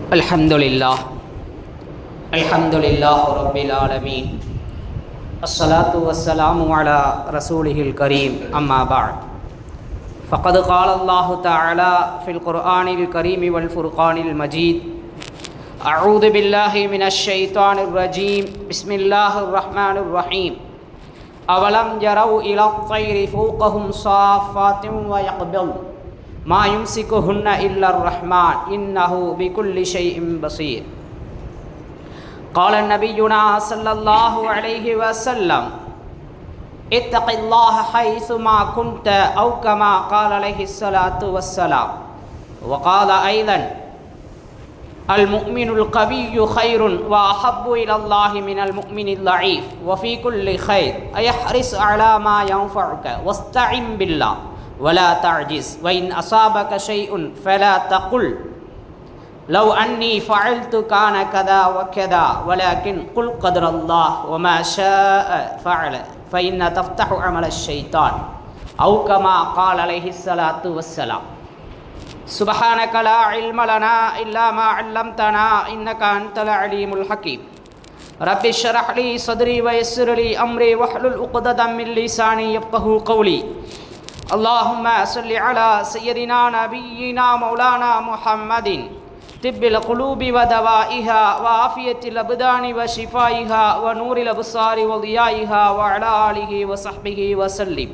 Alhamdulillah, Rabbil Alameen. As-salatu was-salamu ala rasulihil kareem, amma ba'd. Faqad qala Allahu ta'ala fil Qur'anil kareem wal furqanil majid. A'udhu billahi minash shaitanir rajim. Bismillahir rahmanir rahim. Awalam yarau ila at-tayri fawqahum saffatin wa yaqbil. ما يمسكهن إلا الرحمن إنه بكل شيء بصير. قال نبينا صلى الله عليه وسلم اتق الله حيثما كنت أو كما قال عليه الصلاة والسلام. وقال أيضا المؤمن القوي خير وأحب إلى الله من المؤمن الضعيف وفي كل خير أيحرص على ما ينفعك واستعن بالله ولا تعجز وإن أصابك شيء فلا تقل لو أني فعلت كان كذا وكذا ولكن قل قدر الله وما شاء فعل فإن تفتح عمل الشيطان أو كما قال عليه الصلاة والسلام. سبحانك لا علم لنا إلا ما علمتنا إنك أنت العليم الحكيم. رب اشرح لي صدري ويسر لي أمري واحلل عقدة من لساني يفقهوا قولي. اللهم صل على سيدنا نبينا مولانا محمد طب القلوب ودوائها وعافية الأبدان وشفائها ونور الأبصار وضيائها وعلى آله وصحبه وسلم.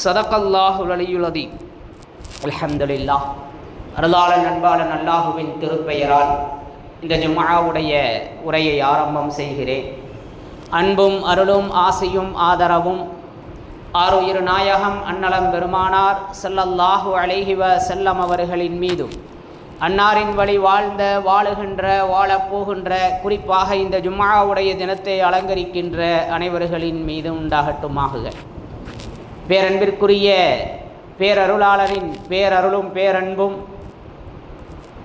صدق الله العلي العظيم. الحمد لله. அருளாளன் அன்பாளன் அல்லாஹுவின் திருப்பெயரால் இந்த ஜும்ஆவுடைய உரையை ஆரம்பம் செய்கிறேன். அன்பும் அருளும் ஆசையும் ஆதரவும் ஆருயிர் நாயகம் அன்னலம் பெருமானார் ஸல்லல்லாஹு அலைஹி வஸல்லம் அவர்களின் மீதும் அன்னாரின் வழி வாழ்ந்த வாழுகின்ற வாழப்போகின்ற குறிப்பாக இந்த ஜும்ஆவுடைய தினத்தை அலங்கரிக்கின்ற அனைவர்களின் மீதும் உண்டாகட்டுமாக. பேரன்பிற்குரிய பேரருளாளரின் பேரருளும் பேரன்பும்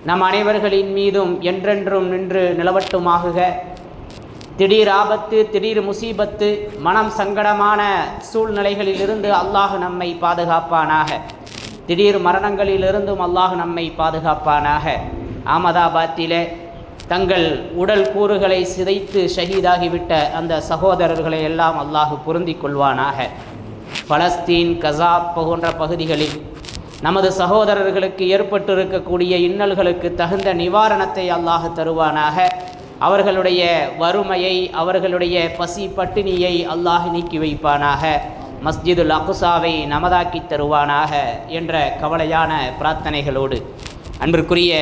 நம் அனைவர்களின் மீதும் என்றென்றும் நின்று நிலவட்டுமாக. திடீர் ஆபத்து, திடீர் முசீபத்து, மனம் சங்கடமான சூழ்நிலைகளிலிருந்து அல்லாஹ் நம்மை பாதுகாப்பானாக. திடீர் மரணங்களிலிருந்தும் அல்லாஹ் நம்மை பாதுகாப்பானாக. அஹமதாபாத்திலே தங்கள் உடல் கூறுகளை சிதைத்து ஷஹீதாகிவிட்ட அந்த சகோதரர்களை எல்லாம் அல்லாஹ் பொருந்தி கொள்வானாக. பலஸ்தீன், கஸா போன்ற பகுதிகளில் நமது சகோதரர்களுக்கு ஏற்பட்டிருக்கக்கூடிய இன்னல்களுக்கு தகுந்த நிவாரணத்தை அல்லாஹ் தருவானாக. அவர்களுடைய வறுமையை, அவர்களுடைய பசி பட்டினியை அல்லாஹ் நீக்கி வைப்பானாக. மஸ்ஜிதுல் அக்ஸாவை நமதாக்கி தருவானாக என்ற கவலையான பிரார்த்தனைகளோடு அன்பிற்குரிய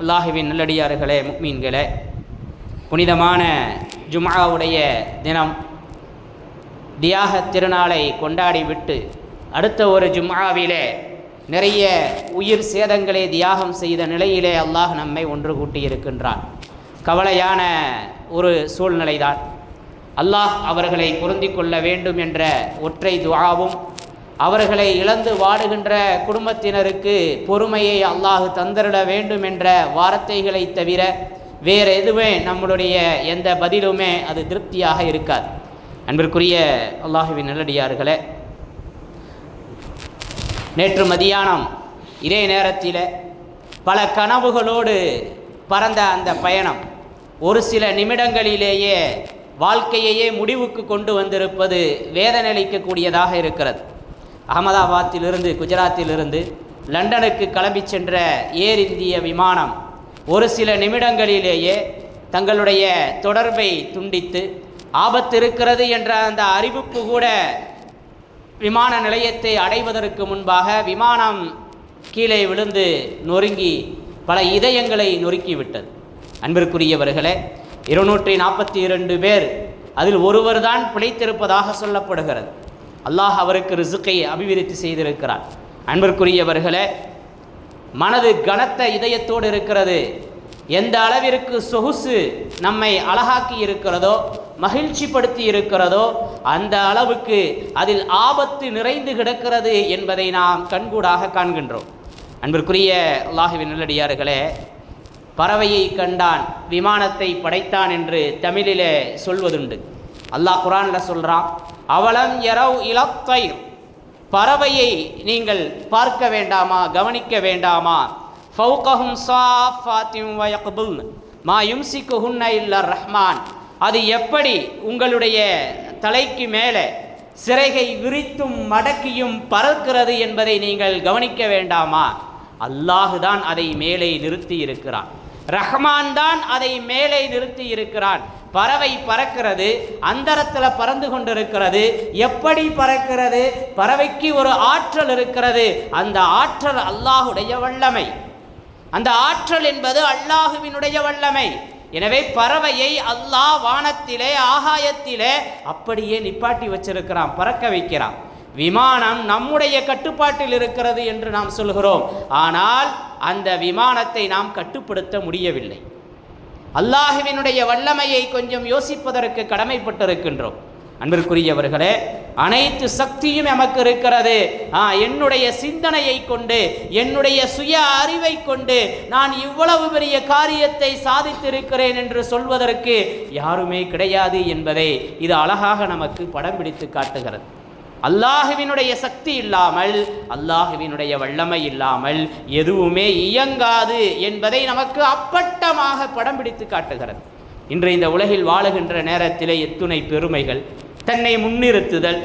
அல்லாஹுவின் நல்லடியார்களே, முஃமின்களே, புனிதமான ஜும்ஆவுடைய தினம் தியாக திருநாளை கொண்டாடிவிட்டு அடுத்த ஒரு ஜும்ஆவிலே நிறைய உயிர் சேதங்களை தியாகம் செய்த நிலையிலே அல்லாஹ் நம்மை ஒன்று கூட்டியிருக்கின்றான். கவலையான ஒரு சூழ்நிலைதான். அல்லாஹ் அவர்களை பொருந்தி கொள்ள வேண்டும் என்ற ஒற்றை துஆவும், அவர்களை இழந்து வாடுகின்ற குடும்பத்தினருக்கு பொறுமையை அல்லாஹ் தந்தருட வேண்டும் என்ற வார்த்தைகளை தவிர வேறு எதுவுமே நம்மளுடைய எந்த பதிலுமே அது திருப்தியாக இருக்காது. அன்பிற்குரிய அல்லாஹுவின் நல்லடியார்களே, நேற்று மதியானம் இதே நேரத்தில் பல கனவுகளோடு பறந்த அந்த பயணம் ஒரு சில நிமிடங்களிலேயே வாழ்க்கையையே முடிவுக்கு கொண்டு வந்திருப்பது வேதனையளிக்கக்கூடியதாக இருக்கிறது. அகமதாபாத்திலிருந்து, குஜராத்திலிருந்து லண்டனுக்கு கிளம்பி சென்ற ஏர் இந்திய விமானம் ஒரு சில நிமிடங்களிலேயே தங்களுடைய தொடர்பை துண்டித்து ஆபத்து இருக்கிறது என்ற அந்த அறிவிப்பு கூட விமான நிலையத்தை அடைவதற்கு முன்பாக விமானம் கீழே விழுந்து நொறுங்கி பல இதயங்களை நொறுக்கிவிட்டது. அன்பிற்குரியவர்களே, 242 பேர், அதில் ஒருவர் தான் பிழைத்திருப்பதாக சொல்லப்படுகிறது. அல்லாஹ் அவருக்கு ரிசுக்கை அபிவிருத்தி செய்திருக்கிறார். அன்பிற்குரியவர்களே, மனது கனத்த இதயத்தோடு இருக்கிறது. எந்த அளவிற்கு சொகுசு நம்மை அழகாக்கி இருக்கிறதோ, மகிழ்ச்சி படுத்தி இருக்கிறதோ, அந்த அளவுக்கு அதில் ஆபத்து நிறைந்து கிடக்கிறது என்பதை நாம் கண்கூடாக காண்கின்றோம். அன்பிற்குரிய அல்லாஹுவின் நல்லடியார்களே, பறவையை கண்டான் விமானத்தை படைத்தான் என்று தமிழிலே சொல்வதுண்டு. அல்லாஹ் குர்ஆனில் சொல்கிறான், அவலம் யரவ் இலத் தைர், பறவையை நீங்கள் பார்க்க வேண்டாமா, கவனிக்க வேண்டாமா? ஃபௌகஹும் ஸாஃபாத்தின் வயக்புல்ன மா யும்சிகுஹுன்ன இல்லர் ரஹ்மான். அது எப்படி உங்களுடைய தலைக்கு மேலே சிறகை விரித்தும் மடக்கியும் பறக்கிறது என்பதை நீங்கள் கவனிக்க வேண்டாமா? அல்லாஹ் தான் அதை மேலே நிறுத்தி இருக்கிறான், ரஹ்மான் தான் அதை மேலே நிறுத்தி இருக்கிறான். பறவை பறக்கிறது, அந்தரத்தில் பறந்து கொண்டிருக்கிறது. எப்படி பறக்கிறது? பறவைக்கு ஒரு ஆற்றல் இருக்கிறது. அந்த ஆற்றல் அல்லாஹுடைய வல்லமை. அந்த ஆற்றல் என்பது அல்லாஹுவினுடைய வல்லமை. எனவே பறவையை அல்லாஹ் வானத்திலே ஆகாயத்திலே அப்படியே நிப்பாட்டி வச்சிருக்கிறான், பறக்க வைக்கிறான். விமானம் நம்முடைய கட்டுப்பாட்டில் இருக்கிறது என்று நாம் சொல்கிறோம், ஆனால் அந்த விமானத்தை நாம் கட்டுப்படுத்த முடியவில்லை. அல்லாஹுவினுடைய வல்லமையை கொஞ்சம் யோசிப்பதற்கு கடமைப்பட்டிருக்கின்றோம். அன்பிற்குரியவர்களே, அனைத்து சக்தியும் நமக்கு இருக்கிறது. என்னுடைய சிந்தனையை கொண்டு, என்னுடைய சுய அறிவை கொண்டு நான் இவ்வளவு பெரிய காரியத்தை சாதித்திருக்கிறேன் என்று சொல்வதற்கு யாருமே கிடையாது என்பதை இது அழகாக நமக்கு படம் பிடித்து காட்டுகிறது. அல்லாஹுவினுடைய சக்தி இல்லாமல், அல்லாஹுவினுடைய வல்லமை இல்லாமல் எதுவுமே இயங்காது என்பதை நமக்கு அப்பட்டமாக படம் பிடித்து காட்டுகிறது. இன்று இந்த உலகில் வாழுகின்ற நேரத்திலே எத்துணை பெருமைகள், தன்னை முன்னிறுத்துதல்.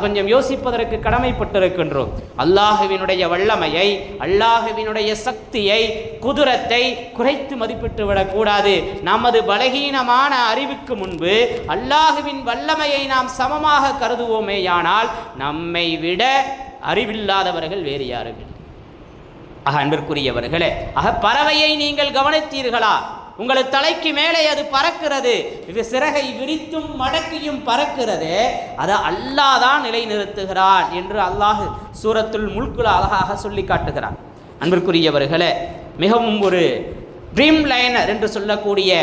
கொஞ்சம் யோசிப்பதற்கு கடமைப்பட்டிருக்கின்றோம். அல்லாஹுவினுடைய வல்லமையை, அல்லாஹுவினுடைய சக்தியை, குதிரத்தை குறைத்து மதிப்பிட்டு விடக்கூடாது. நமது பலகீனமான அறிவுக்கு முன்பு அல்லாஹுவின் வல்லமையை நாம் சமமாக கருதுவோமேயானால் நம்மை விட அறிவில்லாதவர்கள் வேறு யாருங்கள்? அன்பிற்குரியவர்களே, பறவையை நீங்கள் கவனித்தீர்களா? உங்களது தலைக்கு மேலே அது பறக்கிறது, இது சிறகை விரித்தும் மடக்கியும் பறக்கிறது. அதை அல்லாஹ் தான் நிலைநிறுத்துகிறான் என்று அல்லாஹ் சூரத்துல் முல்குல அழகாக சொல்லி காட்டுகிறான். அன்பிற்குரியவர்களே, மிகவும் ஒரு ட்ரீம் லைனர் என்று சொல்லக்கூடிய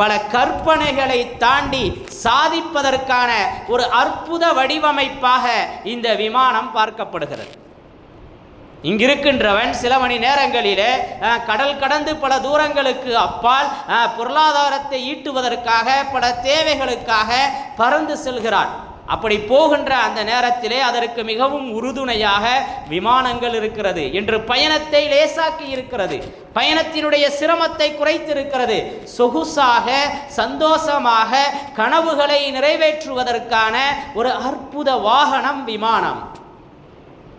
பல கற்பனைகளை தாண்டி சாதிப்பதற்கான ஒரு அற்புத வடிவமைப்பாக இந்த விமானம் பார்க்கப்படுகிறது. இங்கிருக்கின்றவன் சில மணி நேரங்களிலே கடல் கடந்து பல தூரங்களுக்கு அப்பால் பொருளாதாரத்தை ஈட்டுவதற்காக, பல தேவைகளுக்காக பறந்து செல்கிறான். அப்படி போகின்ற அந்த நேரத்திலே அதற்கு மிகவும் உறுதுணையாக விமானங்கள் இருக்கிறது என்று பயணத்தை லேசாக்கி இருக்கிறது, பயணத்தினுடைய சிரமத்தை குறைத்திருக்கிறது. சொகுசாக, சந்தோஷமாக கனவுகளை நிறைவேற்றுவதற்கான ஒரு அற்புத வாகனம் விமானம்.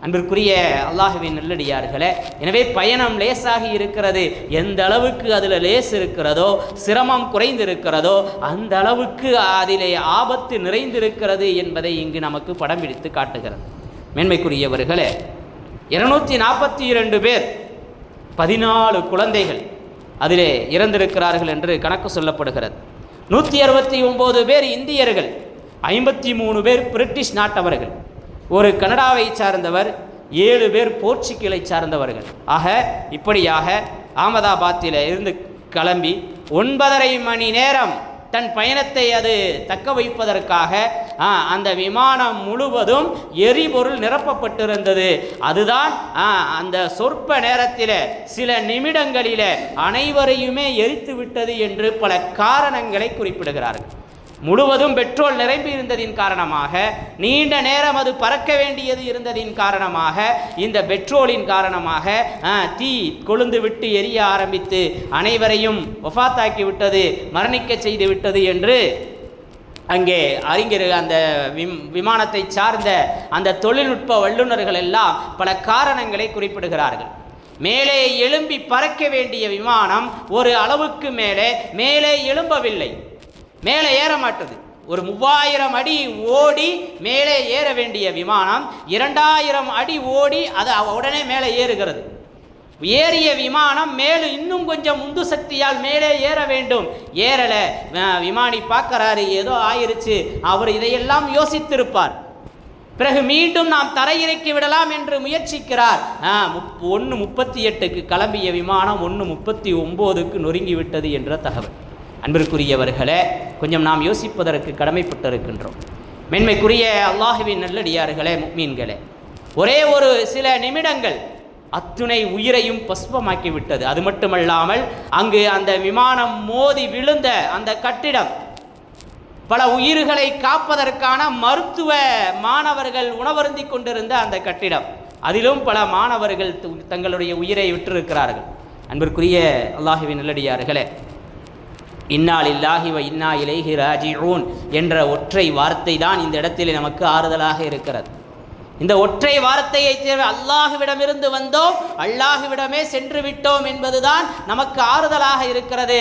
அன்பிற்குரிய அல்லாஹுவின் நல்லடியார்களே, எனவே பயணம் லேசாகி இருக்கிறது. எந்த அளவுக்கு அதில் லேஸ் இருக்கிறதோ, சிரமம் குறைந்திருக்கிறதோ, அந்த அளவுக்கு அதிலே ஆபத்து நிறைந்திருக்கிறது என்பதை இங்கு நமக்கு படம் பிடித்து காட்டுகிறது. மேன்மைக்குரியவர்களே, 242 பேர், 14 குழந்தைகள் அதிலே இறந்திருக்கிறார்கள் என்று கணக்கு சொல்லப்படுகிறது. 169 பேர் இந்தியர்கள், 53 பேர் பிரிட்டிஷ் நாட்டவர்கள், ஒரு கனடாவை சார்ந்தவர், 7 பேர் போர்ச்சுகலை சார்ந்தவர்கள். இப்படியாக அகமதாபாத்தில் இருந்து கிளம்பி 9.5 மணி நேரம் தன் பயணத்தை அது தக்க வைப்பதற்காக அந்த விமானம் முழுவதும் எரிபொருள் நிரப்பப்பட்டிருந்தது. அதுதான் அந்த சொற்ப நேரத்தில், சில நிமிடங்களில் அனைவரையுமே எரித்து விட்டது என்று பல காரணங்களை குறிப்பிடுகிறார்கள். முழுவதும் பெட்ரோல் நிரம்பி இருந்ததின் காரணமாக, நீண்ட நேரம் அது பறக்க வேண்டியது இருந்ததின் காரணமாக, இந்த பெட்ரோலின் காரணமாக தீ கொழுந்து விட்டு எரிய ஆரம்பித்து அனைவரையும் வஃபாத்தாக்கி விட்டது, மரணிக்க செய்து விட்டது என்று அங்கே அறிஞர், அந்த விமானத்தை சார்ந்த அந்த தொழில்நுட்ப வல்லுநர்கள் எல்லாம் பல காரணங்களை குறிப்பிடுகிறார்கள். மேலே எழும்பி பறக்க வேண்டிய விமானம் ஒரு அளவுக்கு மேலே எழும்பவில்லை, மேலே ஏற மாட்டது. ஒரு 3000 அடி ஓடி மேலே ஏற வேண்டிய விமானம் 2000 அடி ஓடி அது உடனே மேலே ஏறுகிறது. ஏறிய விமானம் மேலும் இன்னும் கொஞ்சம் உந்து சக்தியால் மேலே ஏற வேண்டும், ஏறல. விமானி பார்க்கறாரு, ஏதோ ஆயிருச்சு. அவர் இதையெல்லாம் யோசித்திருப்பார். பிறகு மீண்டும் நாம் தரையிறக்கி விடலாம் என்று முயற்சிக்கிறார். 1:38க்கு கிளம்பிய விமானம் 1:39க்கு நொறுங்கி விட்டது என்ற தகவல். அன்பிற்குரியவர்களே, கொஞ்சம் நாம் யோசிப்பதற்கு கடமைப்பட்டிருக்கின்றோம். மென்மைக்குரிய அல்லாஹுவின் நல்லடியார்களே, முஃமின்களே, ஒரே ஒரு சில நிமிடங்கள் அத்துணை உயிரையும் பஸ்பமாக்கி விட்டது. அது மட்டுமல்லாமல் அங்கு அந்த விமானம் மோதி விழுந்த அந்த கட்டிடம், பல உயிர்களை காப்பதற்கான மருத்துவ மாணவர்கள் உணவருந்தி கொண்டிருந்த அந்த கட்டிடம், அதிலும் பல மாணவர்கள் தங்களுடைய உயிரை விட்டிருக்கிறார்கள். அன்பிற்குரிய அல்லாஹுவின் நல்லடியார்களே, இன்னா லில்லாஹி வ இன்னா இலைஹி ராஜிஊன் என்ற ஒற்றை வார்த்தை தான் இந்த இடத்தில் நமக்கு ஆறுதலாக இருக்கிறது. இந்த ஒற்றை வார்த்தையை தேவை, அல்லாஹுவிடமிருந்து வந்தோம், அல்லாஹுவிடமே சென்று விட்டோம் என்பதுதான் நமக்கு ஆறுதலாக இருக்கிறது.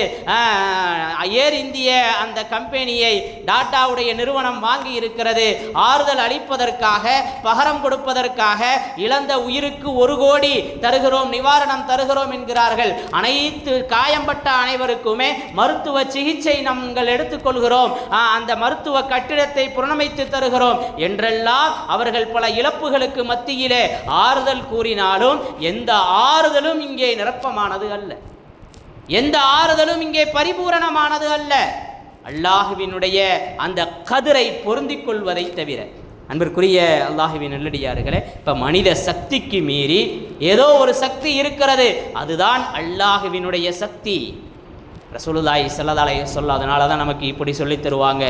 ஏர் இந்திய அந்த கம்பெனியை டாட்டாவுடைய நிறுவனம் வாங்கி இருக்கிறது. ஆறுதல் அளிப்பதற்காக, பகரம் கொடுப்பதற்காக இழந்த உயிருக்கு 1 கோடி தருகிறோம், நிவாரணம் தருகிறோம் என்கிறார்கள். அனைத்து காயம்பட்ட அனைவருக்குமே மருத்துவ சிகிச்சை நாங்கள் எடுத்துக்கொள்கிறோம், அந்த மருத்துவ கட்டிடத்தை புனரமைத்து தருகிறோம் என்றெல்லாம் அவர்கள் பல இழப்புகளுக்கு மத்தியிலே ஆறுதல் கூறினாலும் எந்த ஆறுதலும் இங்கே நிரப்பமானது அல்ல, எந்த ஆறுதலும் இங்கே பரிபூரணமானது அல்ல. அல்லாஹுவினுடைய அந்த கதிரை பொருந்திக் கொள்வதை தவிர. அன்பிற்குரிய அல்லாஹுவின் நல்லடியார்களே, இப்போ மனித சக்திக்கு மீறி ஏதோ ஒரு சக்தி இருக்கிறது, அதுதான் அல்லாஹுவினுடைய சக்தி. ரசூலுல்லாஹி ஸல்லல்லாஹு அலைஹி வஸல்லம் அதனால தான் நமக்கு இப்படி சொல்லி தருவாங்க,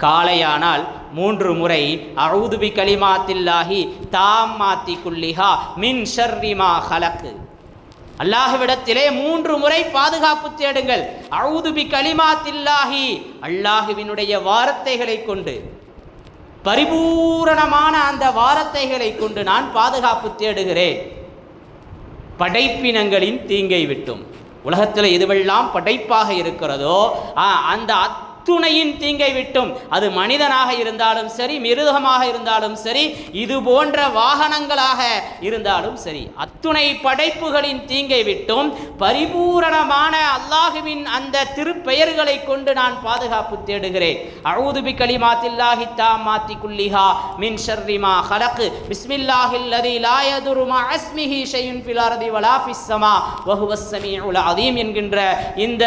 காலையானால் 3 முறை அஊது பி கலிமாத்தில்லாஹி தாம்மாத்தி குல்லிஹா மின் ஷர்ரி மா ஹலக், அல்லாஹ்விடத்திலே 3 முறை பாதுகாப்பு தேடுங்கள். அஊது பி கலிமாத்தில்லாஹி, அல்லாஹ்வினுடைய வார்த்தைகளை கொண்டு, பரிபூரணமான அந்த வார்த்தைகளை கொண்டு நான் பாதுகாப்பு தேடுகிறேன் படைப்பினங்களின் தீங்கை விட்டும். உலகத்தில் எதுவெல்லாம் படைப்பாக இருக்கிறதோ அந்த அத்துணையின் தீங்கை விட்டும், அது மனிதனாக இருந்தாலும் சரி, மிருகமாக இருந்தாலும் சரி, இது போன்ற வாகனங்களாக இருந்தாலும் சரி, அத்துணை படைப்புகளின் தீங்கை விட்டும் பரிபூரணமான அல்லாஹுவின் அந்த திருப்பெயர்களை கொண்டு நான் பாதுகாப்பு தேடுகிறேன். அஊது பி கலிமாத்தில்லாஹி தாம்மாத்தி குல்லிஹா மின் ஷர்ரி மா ஹலக், பிஸ்மில்லாஹில் லதீ லா யதுரு மா இஸ்மிஹி ஷைஉன் ஃபில் அர்தி வலா ஃபிஸ் ஸமா வ ஹுவஸ் ஸமீஉல் அலீம் என்கின்ற இந்த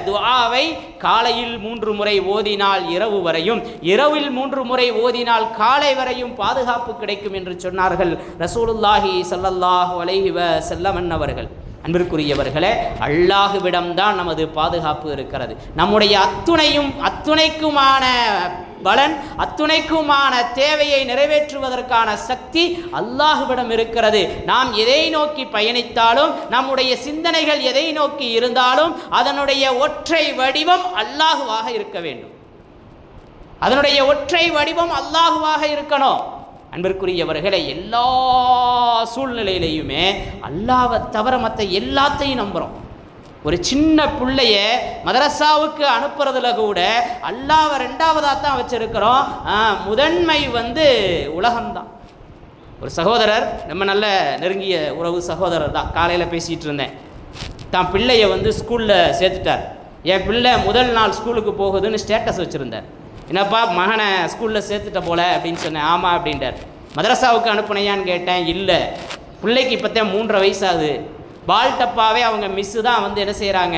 துஆவை காலையில் 3 முறை ஓதினால் இரவு வரையும், இரவில் 3 முறை ஓதினால் காலை வரையும் பாதுகாப்பு கிடைக்கும் என்று சொன்னார்கள் ரசூலுல்லாஹி ஸல்லல்லாஹு அலைஹி வஸல்லம் அவர்கள். அன்பிற்குரியவர்களே, அல்லாஹுவிடம்தான் நமது பாதுகாப்பு இருக்கிறது. நம்முடைய அத்துணைக்குமான பலன், அத்துணைக்குமான தேவையை நிறைவேற்றுவதற்கான சக்தி அல்லாஹுவிடம் இருக்கிறது. நாம் எதை நோக்கி பயணித்தாலும், நம்முடைய சிந்தனைகள் எதை நோக்கி இருந்தாலும் அதனுடைய ஒற்றை வடிவம் அல்லாஹுவாக இருக்க வேண்டும். அதனுடைய ஒற்றை வடிவம் அல்லாஹுவாக இருக்கணும். அன்பிற்குரியவர்களை, எல்லா சூழ்நிலையிலையுமே அல்லாஹ்வை தவிர மற்ற எல்லாத்தையும் நம்புகிறோம். ஒரு சின்ன பிள்ளைய மதரசாவுக்கு அனுப்புறதுல கூட அல்லாஹ்வை 2வதாக தான் வச்சிருக்கிறோம். முதன்மை உலகம்தான். ஒரு சகோதரர், நம்ம நல்ல நெருங்கிய உறவு சகோதரர் தான், காலையில் பேசிகிட்டு இருந்தேன். தான் பிள்ளைய ஸ்கூலில் சேர்த்துட்டார். என் பிள்ளை முதல் நாள் ஸ்கூலுக்கு போகுதுன்னு ஸ்டேட்டஸ் வச்சுருந்தார். என்னப்பா மகனை ஸ்கூலில் சேர்த்துட்ட போல அப்படின்னு சொன்னேன். ஆமாம் அப்படின்றார். மதரசாவுக்கு அனுப்புனையான்னு கேட்டேன். இல்லை, பிள்ளைக்கு இப்போத்தான் 3.5 வயசாகுது. பால் டப்பாவே அவங்க மிஸ்ஸு தான் என்ன செய்கிறாங்க,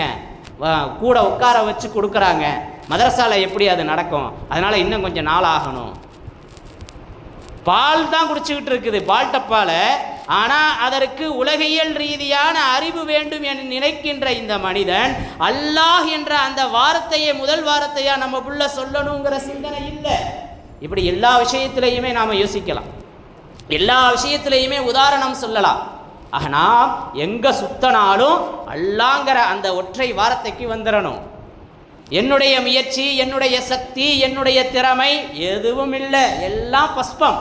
கூட உட்கார வச்சு கொடுக்குறாங்க. மதரசாவில் எப்படி அது நடக்கும்? அதனால் இன்னும் கொஞ்சம் நாள் ஆகணும். பால் தான் குடிச்சுக்கிட்டு இருக்குது பால் டப்பால். ஆனால் அதற்கு உலகியல் ரீதியான அறிவு வேண்டும் என்று நினைக்கின்ற இந்த மனிதன் அல்லாஹ் என்ற அந்த வார்த்தையை முதல் வார்த்தையாக நம்ம புள்ள சொல்லணுங்கிற சிந்தனை இல்லை. இப்படி எல்லா விஷயத்திலையுமே நாம் யோசிக்கலாம், எல்லா விஷயத்திலையுமே உதாரணம் சொல்லலாம். ஆனால் எங்கே சுத்தனாலும் அல்லாங்கிற அந்த ஒற்றை வார்த்தைக்கு வந்துடணும். என்னுடைய முயற்சி, என்னுடைய சக்தி, என்னுடைய திறமை எதுவும் இல்லை, எல்லாம் பஸ்பம்,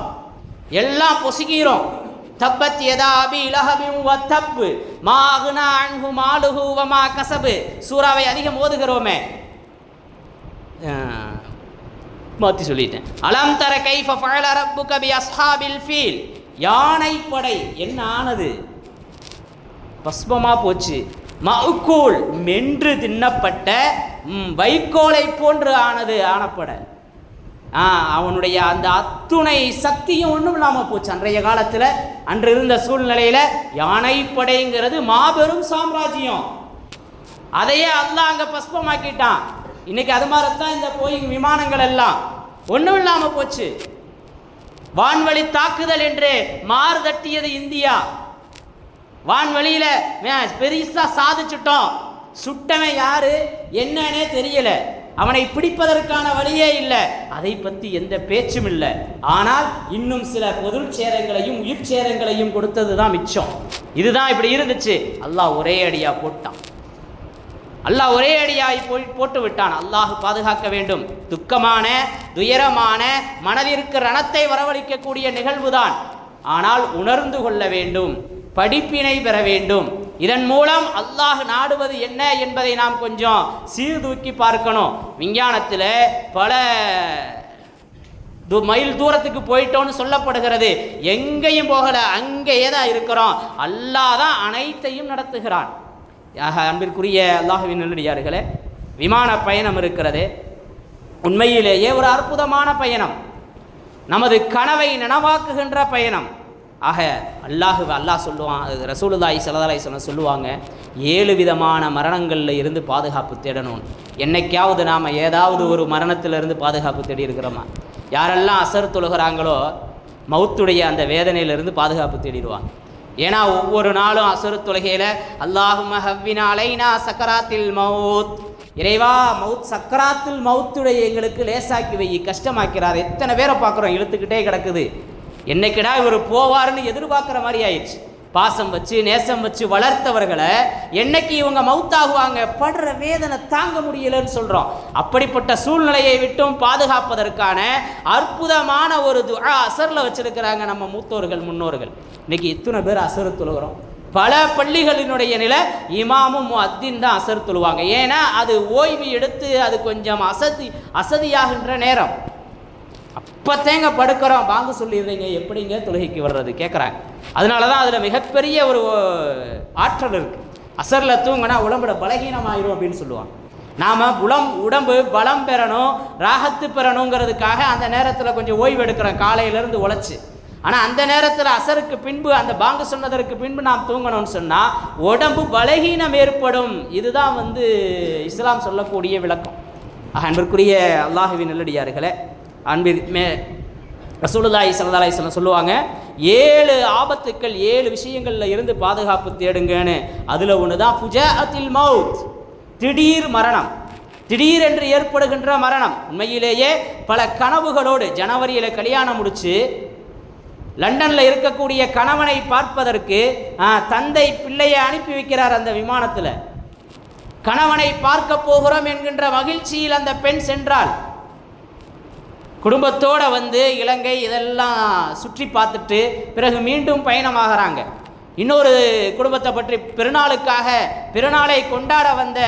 எல்லாம் பொசுகிறோம். தப்பத் யதா அபி லஹபின் வ தப் மா அக்னா அன்ஹு மாலுஹு வ மா கஸப். சூராவை அதிகம் ஓதுகிறோமே, மாற்றி சொல்லிட்டேன். அலம் தர கைஃப ஃபஅல ரப்புக பி அஸ்ஹாபில் ஃபீல். யானை படை என்ன ஆனது? பஸ்பமா போச்சு. மஅக்கூல், மென்று தின்னப்பட்ட வைக்கோலை போன்று ஆனப்பட. அவனுடைய அந்த அத்துணை சக்தியும் ஒன்றும் இல்லாமல் போச்சு. அன்றைய காலத்தில், அன்று இருந்த சூழ்நிலையில் யானைப்படைங்கிறது மாபெரும் சாம்ராஜ்யம். அதையே அல்லாஹ் அங்கே பஸ்பமாக்கிட்டான். இன்னைக்கு அது மாதிரி தான் இந்த போயிங் விமானங்கள் எல்லாம் ஒன்றும் இல்லாமல் போச்சு. வான்வழி தாக்குதல் என்று மாறு தட்டியது இந்தியா. வான்வழியில் பெருசாக சாதிச்சுட்டோம். சுட்டவன் யாரு என்னன்னே தெரியல. அவனை பிடிப்பதற்கான வழியே இல்லை, அதை பற்றி எந்த பேச்சும் இல்லை. ஆனால் இன்னும் சில பொருள் சேதங்களையும் உயிர் சேதங்களையும் கொடுத்தது தான் மிச்சம். இதுதான் இப்படி இருந்துச்சு. அல்லாஹ் ஒரே அடியா போட்டான். அல்லாஹ் ஒரே அடியாய் போட்டு விட்டான். அல்லாஹ் பாதுகாக்க வேண்டும். துக்கமான துயரமான மனதிற்கு ரணத்தை வரவழைக்கக்கூடிய நிகழ்வுதான். ஆனால் உணர்ந்து கொள்ள வேண்டும், படிப்பினை பெற வேண்டும். இதன் மூலம் அல்லாஹ் நாடுவது என்ன என்பதை நாம் கொஞ்சம் சீர்தூக்கி பார்க்கணும். விஞ்ஞானத்தில் பல மைல் தூரத்துக்கு போயிட்டோன்னு சொல்லப்படுகிறது. எங்கேயும் போகலை, அங்கேயே தான் இருக்கிறோம். அல்லாஹ் தான் அனைத்தையும் நடத்துகிறான். அன்பிற்குரிய அல்லாஹ்வின் நல்லடியார்களே, விமான பயணம் இருக்கிறது, உண்மையிலேயே ஒரு அற்புதமான பயணம், நமது கனவை நனவாக்குகின்ற பயணம். ஆக அல்லாஹ் சொல்லுவான், ரசூலுல்லாஹி ஸல்லல்லாஹு அலைஹி வஸல்லம் சொல்லுவாங்க, 7 விதமான மரணங்களில் இருந்து பாதுகாப்பு தேடணும். என்னைக்காவது நாம் ஏதாவது ஒரு மரணத்திலிருந்து பாதுகாப்பு தேடி இருக்கிறோமா? யாரெல்லாம் அசர் தொழுகிறாங்களோ மவுத்துடைய அந்த வேதனையிலிருந்து பாதுகாப்பு தேடிடுவாங்க. ஏன்னா ஒவ்வொரு நாளும் அசரு தொழுகையில் அல்லாஹும்ம ஹவ்வின அலைனா சக்கராத்தில் மவுத், இறைவா மவுத் சக்கராத்தில் மவுத்துடைய எங்களுக்கு லேசாக்கி வை, கஷ்டமாக்கிறார். எத்தனை பேரை பார்க்குறோம் இழுத்துக்கிட்டே கிடக்குது. என்னைக்கிடா இவர் போவார்னு எதிர்பார்க்குற மாதிரி ஆயிடுச்சு. பாசம் வச்சு நேசம் வச்சு வளர்த்தவர்களை என்னைக்கு இவங்க மவுத்தாகுவாங்க, படுற வேதனை தாங்க முடியலன்னு சொல்கிறோம். அப்படிப்பட்ட சூழ்நிலையை விட்டும் பாதுகாப்பதற்கான அற்புதமான ஒரு துஆ அசரில் வச்சிருக்கிறாங்க நம்ம மூத்தோர்கள் முன்னோர்கள். இன்னைக்கு இத்தனை பேர் அசரு தொழுகிறோம். பல பள்ளிகளினுடைய நிலை இமாமும் முஅத்தின் தான் அசர் தொழுவாங்க. ஏன்னா அது ஓய்வு எடுத்து அது கொஞ்சம் அசதியாகின்ற நேரம். அப்போ தேங்க படுக்கிறோம், வாங்க சொல்லிடுறீங்க, எப்படிங்க தொழுகைக்கு வர்றது கேட்குறாங்க. அதனால தான் அதில் மிகப்பெரிய ஒரு ஆற்றல் இருக்குது. அசரில் தூங்கினா உடம்புல பலகீனமாயிரும் அப்படின்னு சொல்லுவாங்க. நாம் உடம்பு பலம் பெறணும், ராகத்து பெறணுங்கிறதுக்காக அந்த நேரத்தில் கொஞ்சம் ஓய்வு எடுக்கிறோம் காலையிலேருந்து உழைச்சி. ஆனால் அந்த நேரத்தில் அசருக்கு பின்பு அந்த பாங்கு சொன்னதற்கு பின்பு நாம் தூங்கணும்னு சொன்னால் உடம்பு பலகீனம் ஏற்படும். இதுதான் இஸ்லாம் சொல்லக்கூடிய விளக்கம். அன்பிற்குரிய அல்லாஹ்வின் நல்லடியார்களே, ரசூலுல்லாஹி ஸல்லல்லாஹு அலைஹி வஸல்லம் சொல்லுவாங்க, 7 ஆபத்துக்கள் 7 விஷயங்களில் இருந்து பாதுகாப்பு தேடுங்கன்னு. அதில் ஒன்று தான் ஃபுஜாஅத்தில் மவுத், திடீர் மரணம், திடீரென்று ஏற்படுகின்ற மரணம். உண்மையிலேயே பல கனவுகளோடு ஜனவரியில் கல்யாணம் முடித்து லண்டனில் இருக்கக்கூடிய கணவனை பார்ப்பதற்கு தந்தை பிள்ளையை அனுப்பி வைக்கிறார். அந்த விமானத்தில் கணவனை பார்க்க போகிறோம் என்கின்ற மகிழ்ச்சியில் அந்த பெண் சென்றாள். குடும்பத்தோடு இலங்கை இதெல்லாம் சுற்றி பார்த்துட்டு பிறகு மீண்டும் பயணமாகறாங்க. இன்னொரு குடும்பத்தை பற்றி பெருநாளை கொண்டாட வந்த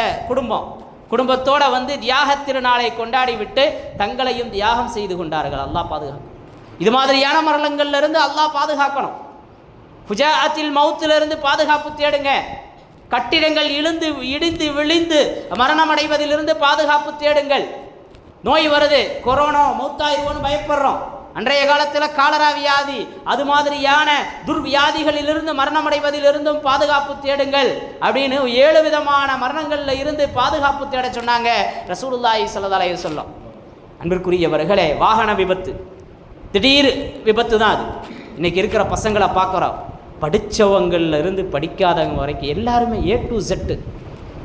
குடும்பத்தோடு தியாக திருநாளை கொண்டாடி விட்டு தங்களையும் தியாகம் செய்து கொண்டார்கள். அல்லாஹ் பாதுகாக்கணும். இது மாதிரியான மரணங்கள்லேருந்து அல்லாஹ் பாதுகாக்கணும். ஃபுஜாஅத்தில் மவுத்திலிருந்து பாதுகாப்பு தேடுங்க. கட்டிடங்கள் இடிந்து விழுந்து மரணம் அடைவதிலிருந்து பாதுகாப்பு தேடுங்கள். நோய் வருது, கொரோனா, மௌத்தாயிருவோன்னு பயப்படுறோம். அன்றைய காலத்தில் காலரா வியாதி, அது மாதிரியான துர்வியாதிகளிலிருந்து மரணம் அடைவதிலிருந்தும் பாதுகாப்பு தேடுங்கள் அப்படின்னு 7 விதமான மரணங்களில் இருந்து பாதுகாப்பு தேட சொன்னாங்க ரசூலுல்லாஹி ஸல்லல்லாஹு அலைஹி வஸல்லம். அன்பிற்குரியவர்களே, வாகன விபத்து, திடீர் விபத்து தான் அது. இன்றைக்கி இருக்கிற பசங்களை பார்க்குறோம், படித்தவங்களில் இருந்து படிக்காதவங்க வரைக்கும் எல்லாருமே A to Z.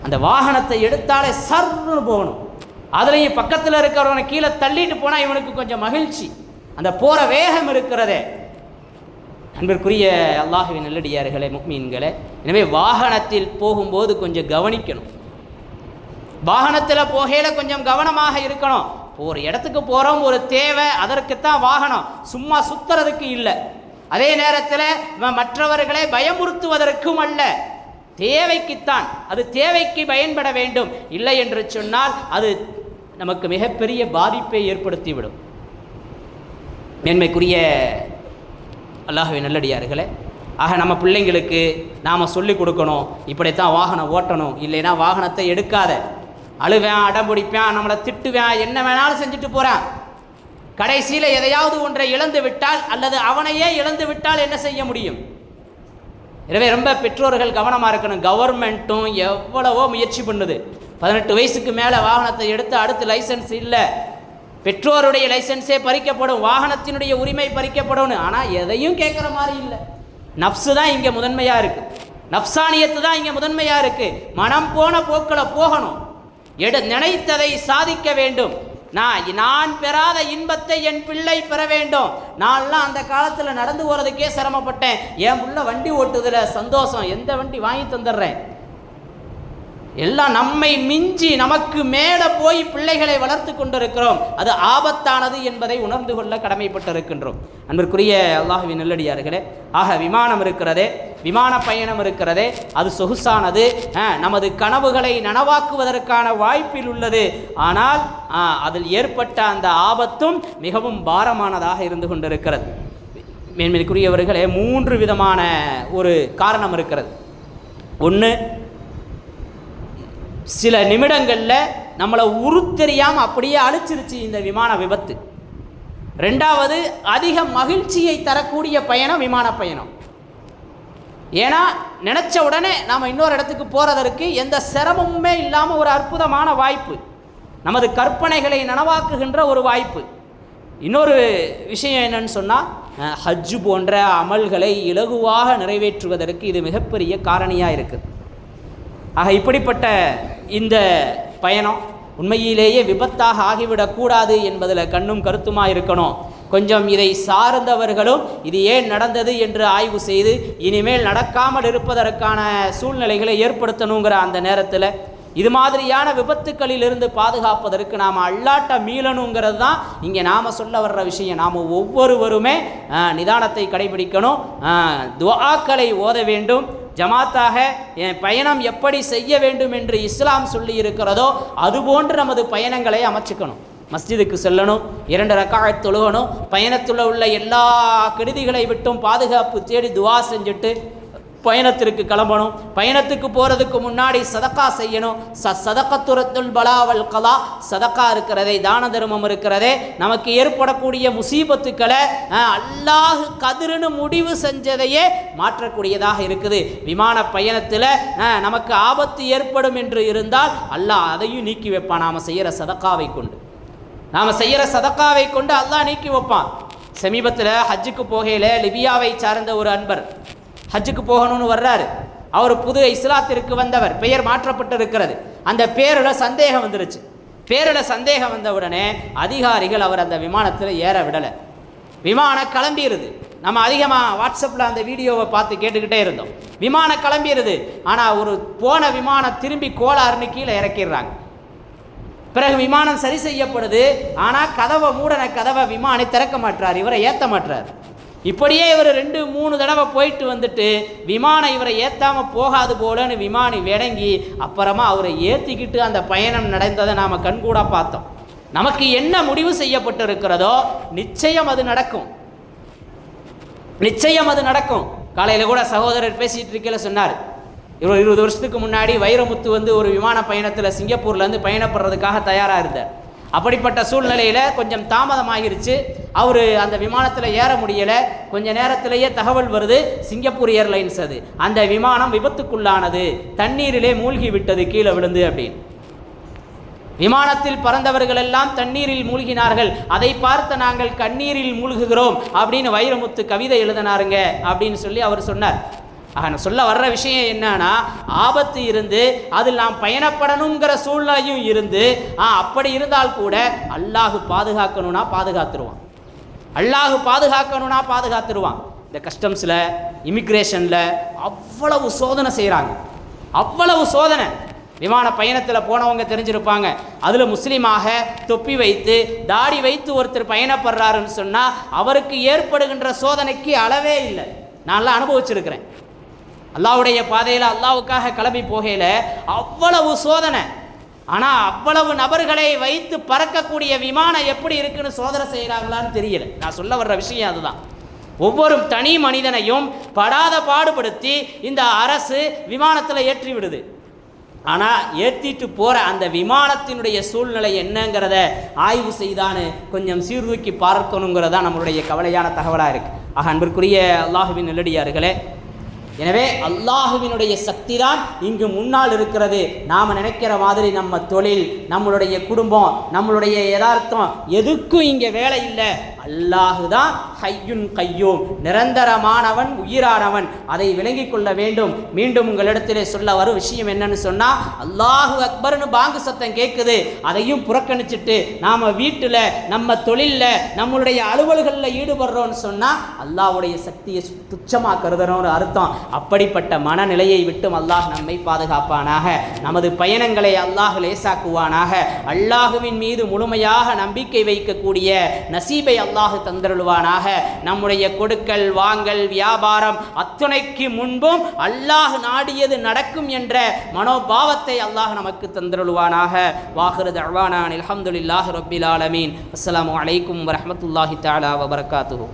அந்த வாகனத்தை எடுத்தாலே சர்ன்னு போகணும். அதுலேயும் பக்கத்தில் இருக்கிறவனை கீழே தள்ளிட்டு போனால் இவனுக்கு கொஞ்சம் மகிழ்ச்சி. அந்த போகிற வேகம் இருக்கிறதே. அன்பிற்குரிய அல்லாஹ்வின் நல்லடியார்களே, முஃமின்களே, எனவே வாகனத்தில் போகும்போது கொஞ்சம் கவனிக்கணும். வாகனத்தில் போகையில் கொஞ்சம் கவனமாக இருக்கணும். ஒரு இடத்துக்கு போகிறோம், ஒரு தேவை, அதற்குத்தான் வாகனம், சும்மா சுற்றுறதுக்கு இல்லை. அதே நேரத்தில் மற்றவர்களை பயமுறுத்துவதற்கும் அல்ல, தேவைக்குத்தான். அது தேவைக்கு பயன்பட வேண்டும். இல்லை என்று சொன்னால் அது நமக்கு மிகப்பெரிய பாதிப்பை ஏற்படுத்திவிடும். மேன்மைக்குரிய அல்லாஹ்வின் நல்லடியார்களே, ஆக நம்ம பிள்ளைங்களுக்கு நாம் சொல்லிக் கொடுக்கணும், இப்படித்தான் வாகனம் ஓட்டணும், இல்லைன்னா வாகனத்தை எடுக்காத, அழுவேன், அடம்பிடிப்பேன், நம்மளை திட்டுவேன், என்ன வேணாலும் செஞ்சுட்டு போகிறான். கடைசியில் எதையாவது ஒன்றை இழந்து விட்டால் அல்லது அவனையே இழந்து விட்டால் என்ன செய்ய முடியும்? எனவே ரொம்ப பெற்றோர்கள் கவனமாக இருக்கணும். கவர்மெண்ட்டும் எவ்வளவோ முயற்சி பண்ணுது. 18 வயசுக்கு மேலே வாகனத்தை எடுத்து அடுத்து லைசன்ஸ் இல்லை, பெற்றோருடைய லைசன்ஸே பறிக்கப்படும், வாகனத்தினுடைய உரிமை பறிக்கப்படும். ஆனால் எதையும் கேட்குற மாதிரி இல்லை. நஃப்ஸு தான் இங்கே முதன்மையாக இருக்குது, நஃப்சானியத்து தான் இங்கே முதன்மையாக இருக்குது. மனம் போன போக்கில் போகணும். நினைத்ததை சாதிக்க வேண்டும். நான் பெறாத இன்பத்தை என் பிள்ளை பெற வேண்டும். நான்லாம் அந்த காலத்தில் நடந்து போகிறதுக்கே சிரமப்பட்டேன். என் பிள்ளை வண்டி ஓட்டுதில் சந்தோஷம், எந்த வண்டி வாங்கி தந்துடுறேன். எல்லாம் நம்மை மிஞ்சி நமக்கு மேலே போய் பிள்ளைகளை வளர்த்து கொண்டிருக்கிறோம். அது ஆபத்தானது என்பதை உணர்ந்து கொள்ள கடமைப்பட்டிருக்கின்றோம். அன்பிற்குரிய அல்லாஹ்வின் நல்லடியார்களே, ஆக விமானம் இருக்கிறதே, விமான பயணம் இருக்கிறதே, அது சொகுசானது, நமது கனவுகளை நனவாக்குவதற்கான வாய்ப்பில் உள்ளது. ஆனால் அதில் ஏற்பட்ட அந்த ஆபத்தும் மிகவும் பாரமானதாக இருந்து கொண்டிருக்கிறது. மேன்மைக்குரியவர்களே, 3 விதமான ஒரு காரணம் இருக்கிறது. ஒன்று, சில நிமிடங்களில் நம்மளை உருத்தெரியாமல் அப்படியே அழிச்சிருச்சு இந்த விமான விபத்து. 2வது, அதிக மகிழ்ச்சியை தரக்கூடிய பயணம் விமான பயணம். ஏன்னா நினச்ச உடனே நாம் இன்னொரு இடத்துக்கு போகிறதற்கு எந்த சிரமமுமே இல்லாமல் ஒரு அற்புதமான வாய்ப்பு, நமது கற்பனைகளை நனவாக்குகின்ற ஒரு வாய்ப்பு. இன்னொரு விஷயம் என்னன்னு சொன்னால், ஹஜ்ஜு போன்ற அமல்களை இலகுவாக நிறைவேற்றுவதற்கு இது மிகப்பெரிய காரணியாக இருக்குது. ஆக இப்படிப்பட்ட இந்த பயணம் உண்மையிலேயே விபத்தாக ஆகிவிடக்கூடாது என்பதில் கண்ணும் கருத்துமாக இருக்கணும். கொஞ்சம் இதை சார்ந்தவர்களும் இது ஏன் நடந்தது என்று ஆய்வு செய்து இனிமேல் நடக்காமல் இருப்பதற்கான சூழ்நிலைகளை ஏற்படுத்தணுங்கிற அந்த நேரத்தில் இது மாதிரியான விபத்துக்களிலிருந்து பாதுகாப்பதற்கு நாம் அல்லாட்ட மீளணுங்கிறது தான் இங்கே நாம் சொல்ல வர்ற விஷயம். நாம் ஒவ்வொருவருமே நிதானத்தை கடைபிடிக்கணும், துஆக்களை ஓத வேண்டும். ஜமாத்தாக பயணம் எப்படி செய்ய வேண்டும் என்று இஸ்லாம் சொல்லி இருக்கிறதோ அதுபோன்று நமது பயணங்களை அமைச்சுக்கணும். மஸ்ஜிதுக்கு செல்லணும், 2 ரக்காத் தொழுகணும், பயணத்தில் உள்ள எல்லா கெடுதிகளை விட்டும் பாதுகாப்பு தேடி துவா செஞ்சுட்டு பயணத்திற்கு கிளம்பணும். பயணத்துக்கு போகிறதுக்கு முன்னாடி சதக்கா செய்யணும். சதக்கத்துரத்துல் பலாவல் கலா, சதக்கா இருக்கிறதே, தான தர்மம் இருக்கிறதே, நமக்கு ஏற்படக்கூடிய முசீபத்துக்களை அல்லாஹ் கதிர்னு முடிவு செஞ்சதையே மாற்றக்கூடியதாக இருக்குது. விமான பயணத்தில் நமக்கு ஆபத்து ஏற்படும் என்று இருந்தால் அல்லாஹ் அதையும் நீக்கி வைப்பான். நாம் செய்கிற சதக்காவை கொண்டு அல்லாஹ் நீக்கி வைப்பான். சமீபத்தில் ஹஜ்ஜுக்கு போகையில் லிபியாவை சார்ந்த ஒரு அன்பர் ஹஜ்ஜுக்கு போகணும்னு வர்றாரு. அவர் புது இஸ்லாத்திற்கு வந்தவர், பெயர் மாற்றப்பட்டிருக்கிறது. அந்த பேரில் சந்தேகம் வந்துருச்சு. பேரில் சந்தேகம் வந்த உடனே அதிகாரிகள் அவர் அந்த விமானத்தில் ஏற விடலை. விமானம் கிளம்பிடுது. நம்ம அதிகமாக வாட்ஸ்அப்பில் அந்த வீடியோவை பார்த்து கேட்டுக்கிட்டே இருந்தோம். விமானம் கிளம்பிடுது, ஆனால் ஒரு போன விமானம் திரும்பி கோளாறுன்னு கீழே இறக்கிடுறாங்க. பிறகு விமானம் சரி செய்யப்படுது, ஆனால் கதவை விமானி திறக்க மாட்டார், இவரை ஏற்ற மாட்டார். இப்படியே இவர் 2-3 தடவை போயிட்டு வந்துட்டு விமானம் இவரை ஏற்றாமல் போகாது போலன்னு விமானி விளங்கி அப்புறமா அவரை ஏற்றிக்கிட்டு அந்த பயணம் நடந்ததை நாம் கண்கூட பார்த்தோம். நமக்கு என்ன முடிவு செய்யப்பட்டிருக்கிறதோ நிச்சயம் அது நடக்கும். காலையில் கூட சகோதரர் பேசிகிட்டு இருக்கையில் சொன்னார், 20 வருஷத்துக்கு முன்னாடி வைரமுத்து ஒரு விமான பயணத்தில் சிங்கப்பூர்லேருந்து பயணப்படுறதுக்காக தயாராக இருந்தார். அப்படிப்பட்ட சூழ்நிலையில் கொஞ்சம் தாமதமாகிருச்சு. அவர் அந்த விமானத்தில் ஏற முடியலை. கொஞ்ச நேரத்திலேயே தகவல் வருது, சிங்கப்பூர் ஏர்லைன்ஸ் அந்த விமானம் விபத்துக்குள்ளானது, தண்ணீரிலே மூழ்கி விட்டது கீழே விழுந்து அப்படின்னு. விமானத்தில் பறந்தவர்கள் எல்லாம் தண்ணீரில் மூழ்கினார்கள். அதை பார்த்து நாங்கள் கண்ணீரில் மூழ்குகிறோம் அப்படின்னு வைரமுத்து கவிதை எழுதினாருங்க அப்படின்னு சொல்லி அவர் சொன்னார். நான் சொல்ல வர்ற விஷயம் என்னன்னா, ஆபத்து இருந்து அதில் நாம் பயணப்படணுங்கிற சூழ்நிலையும் இருந்து அப்படி இருந்தால் கூட அல்லாஹ் பாதுகாக்கணும்னா பாதுகாத்துருவான். இந்த கஸ்டம்ஸில், இமிக்ரேஷனில் அவ்வளவு சோதனை செய்கிறாங்க, அவ்வளவு சோதனை. விமான பயணத்தில் போனவங்க தெரிஞ்சிருப்பாங்க. அதில் முஸ்லீமாக தொப்பி வைத்து தாடி வைத்து ஒருத்தர் பயணப்படுறாருன்னு சொன்னால் அவருக்கு ஏற்படுகின்ற சோதனைக்கு அளவே இல்லை. நான்லாம் அனுபவிச்சிருக்கிறேன். அல்லாஹ்வுடைய பாதையில் அல்லாஹ்வுக்காக கிளம்பி போகையில் அவ்வளவு சோதனை. ஆனால் அவ்வளவு நபர்களை வைத்து பறக்கக்கூடிய விமானம் எப்படி இருக்குன்னு சோதனை செய்கிறாங்களான்னு தெரியல. நான் சொல்ல வர்ற விஷயம் அதுதான். ஒவ்வொரு தனி மனிதனையும் படாத பாடுபடுத்தி இந்த அரசு விமானத்தில் ஏற்றி விடுது. ஆனால் ஏற்றிட்டு போகிற அந்த விமானத்தினுடைய சூழ்நிலை என்னங்கிறத ஆய்வு செய்தான்னு கொஞ்சம் சீர்தூக்கி பார்க்கணுங்கிறதான் நம்மளுடைய கவலையான தகவலாக இருக்குது. அன்பிற்குரிய அல்லாஹுவின் நல்லடியார்களே, எனவே அல்லாஹுவினுடைய சக்தி தான் இங்கு முன்னால் இருக்கிறது. நாம் நினைக்கிற மாதிரி நம்ம தொழில், நம்மளுடைய குடும்பம், நம்மளுடைய யதார்த்தம் எதுக்கும் இங்கே வேலை இல்லை. அல்லாஹுதான் ஹய்யுன் கய்யூம், நிரந்தரமானவன், உயிரானவன். அதை விளங்கிக் கொள்ள வேண்டும். மீண்டும் உங்களிடத்திலே சொல்ல வரும் விஷயம் என்னன்னு சொன்னா, அல்லாஹு அக்பர்னு பாங்கு சத்தம் கேட்குது, அதையும் புறக்கணிச்சுட்டு நாம வீட்டில், நம்ம தொழிலில், நம்மளுடைய அலுவல்களில் ஈடுபடுறோம்னு சொன்னா அல்லாஹ்வுடைய சக்தியை துச்சமாக கருதுறோம்னு அர்த்தம். அப்படிப்பட்ட மனநிலையை விட்டும் அல்லாஹ் நம்மை பாதுகாப்பானாக. நமது பயணங்களை அல்லாஹ் லேசாக்குவானாக. அல்லாஹுவின் மீது முழுமையாக நம்பிக்கை வைக்கக்கூடிய நசீபை அல்லாஹ் தந்தருள்வானாக. நம்முடைய கொடுக்கல் வாங்கல் வியாபாரம் அத்துணைக்கு முன்பும் அல்லாஹ் நாடியது நடக்கும் என்ற மனோபாவத்தை அல்லாஹ் நமக்கு தந்தருள்வானாக. வாஹிரு தஅவானா அல்ஹம்துலில்லாஹி ரப்பில் ஆலமீன். அஸ்ஸலாமு அலைக்கும் வரஹ்மத்துல்லாஹி தஆலா வபரகாத்துஹு.